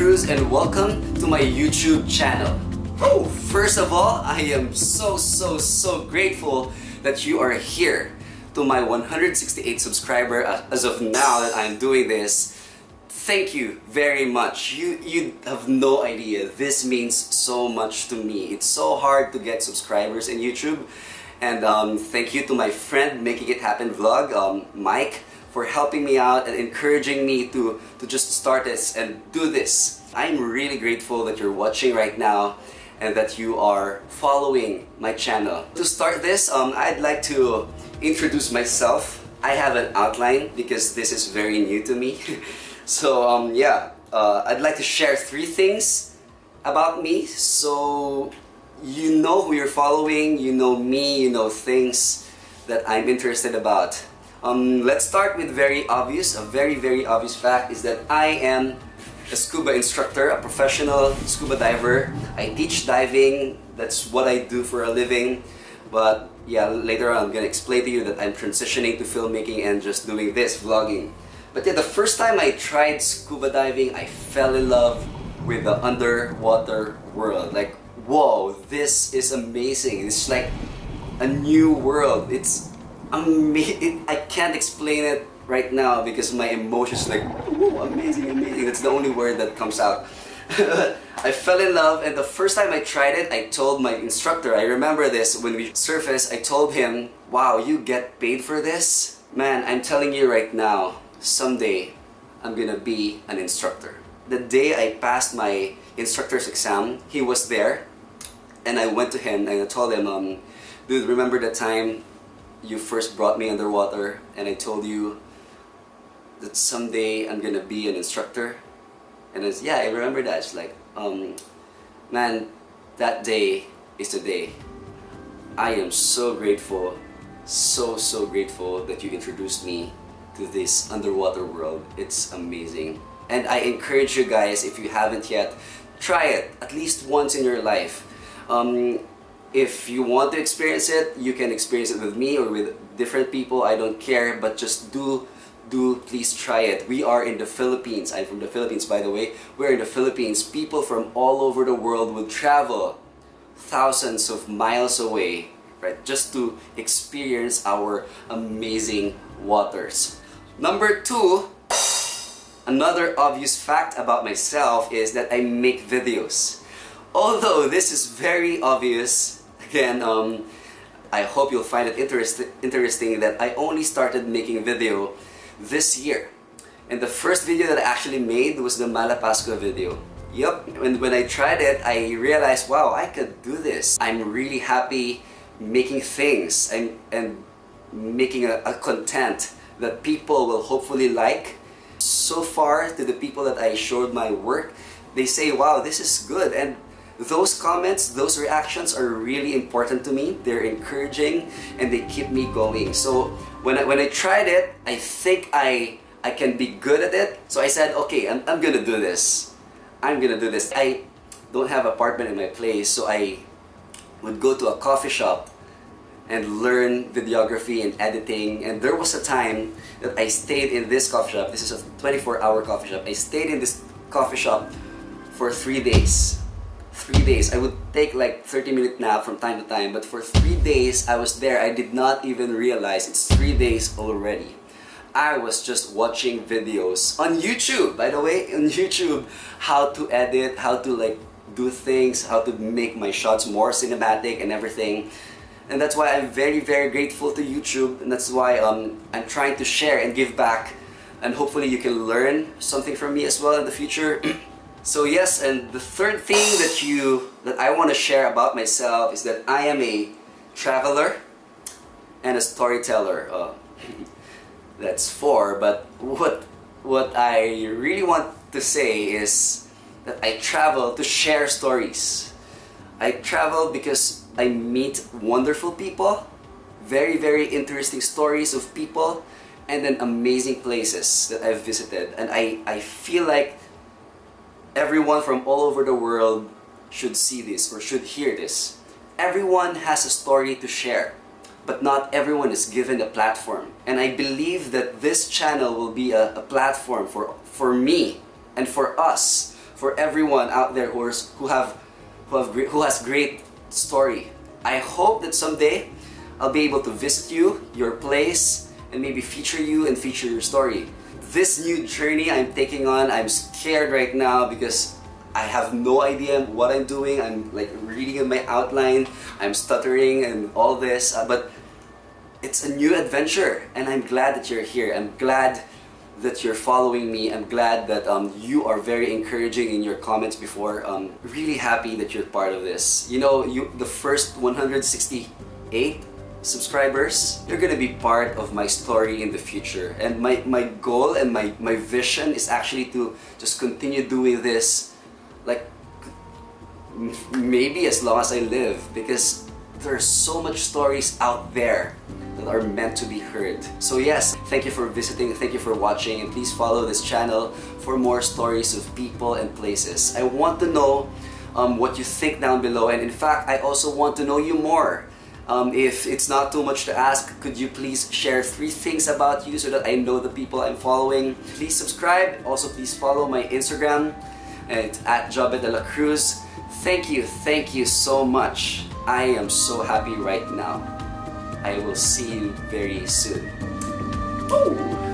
Cruz and welcome to my YouTube channel. Oh, first of all, I am so grateful that you are here. To my 168 subscriber as of now that I'm doing this, thank you very much. You have no idea. This means so much to me. It's so hard to get subscribers in YouTube. And thank you to my friend Making It Happen vlog, Mike, for helping me out and encouraging me to just start this and do this. I'm really grateful that you're watching right now and that you are following my channel. To start this, I'd like to introduce myself. I have an outline because this is very new to me. So I'd like to share 3 things about me so you know who you're following, you know me, you know things that I'm interested about. Let's start with a very obvious fact is that I am a scuba instructor, a professional scuba diver. I teach diving, that's what I do for a living. But yeah, later on I'm gonna explain to you that I'm transitioning to filmmaking and just doing this, vlogging. But yeah, the first time I tried scuba diving, I fell in love with the underwater world. Like, whoa, this is amazing. It's like a new world. It's amazing. I can't explain it right now because my emotions like, ooh, amazing. That's the only word that comes out. I fell in love, and the first time I tried it, I told my instructor, I remember this, when we surfaced, I told him, wow, you get paid for this? Man, I'm telling you right now, someday I'm gonna be an instructor. The day I passed my instructor's exam, he was there, and I went to him and I told him, dude, remember the time you first brought me underwater and I told you that someday I'm gonna be an instructor? And it's, yeah, I remember that. It's like, man, that day is the day. I am so grateful, so grateful that you introduced me to this underwater world. It's amazing. And I encourage you guys, if you haven't yet, try it at least once in your life. If you want to experience it, you can experience it with me or with different people. I don't care, but just do please try it. We are in the Philippines. I'm from the Philippines, by the way. We're in the Philippines. People from all over the world will travel thousands of miles away, right, just to experience our amazing waters. Number 2, another obvious fact about myself is that I make videos. Although this is very obvious, again, I hope you'll find it interesting that I only started making video this year. And the first video that I actually made was the Malapascua video. Yup, and when I tried it, I realized, wow, I could do this. I'm really happy making things and making a content that people will hopefully like. So far, to the people that I showed my work, they say, wow, this is good. And those comments, those reactions are really important to me. They're encouraging and they keep me going. So when I tried it, I think I can be good at it. So I said, okay, I'm gonna do this. I'm gonna do this. I don't have an apartment in my place, so I would go to a coffee shop and learn videography and editing. And there was a time that I stayed in this coffee shop. This is a 24-hour coffee shop. I stayed in this coffee shop for 3 days. 3 days. I would take like 30-minute nap from time to time, but for 3 days I was there. I did not even realize it's 3 days already. I was just watching videos on YouTube, by the way, on YouTube, how to edit, how to like do things, how to make my shots more cinematic and everything. And that's why I'm very grateful to YouTube, and that's why I'm trying to share and give back, and hopefully you can learn something from me as well in the future. So yes, and the third thing that I want to share about myself is that I am a traveler and a storyteller. That's 4, but what I really want to say is that I travel to share stories. I travel because I meet wonderful people, very interesting stories of people, and then amazing places that I've visited. And I feel like everyone from all over the world should see this or should hear this. Everyone has a story to share, but not everyone is given a platform. And I believe that this channel will be a platform for me and for us for everyone out there who has great story. I hope that someday I'll be able to visit you, your place, and maybe feature you and feature your story. This new journey I'm taking on, I'm scared right now because I have no idea what I'm doing. I'm like reading in my outline, I'm stuttering and all this, but it's a new adventure and I'm glad that you're here. I'm glad that you're following me. I'm glad that you are very encouraging in your comments before. Really happy that you're part of this. You know, the first 168 subscribers, you're gonna be part of my story in the future. And my goal and my vision is actually to just continue doing this, like maybe as long as I live, because there's so much stories out there that are meant to be heard. So yes, thank you for visiting, thank you for watching, and please follow this channel for more stories of people and places. I want to know what you think down below, and in fact, I also want to know you more. If it's not too much to ask, could you please share 3 things about you so that I know the people I'm following? Please subscribe. Also, please follow my Instagram at Jobe de la Cruz. Thank you so much. I am so happy right now. I will see you very soon. Woo!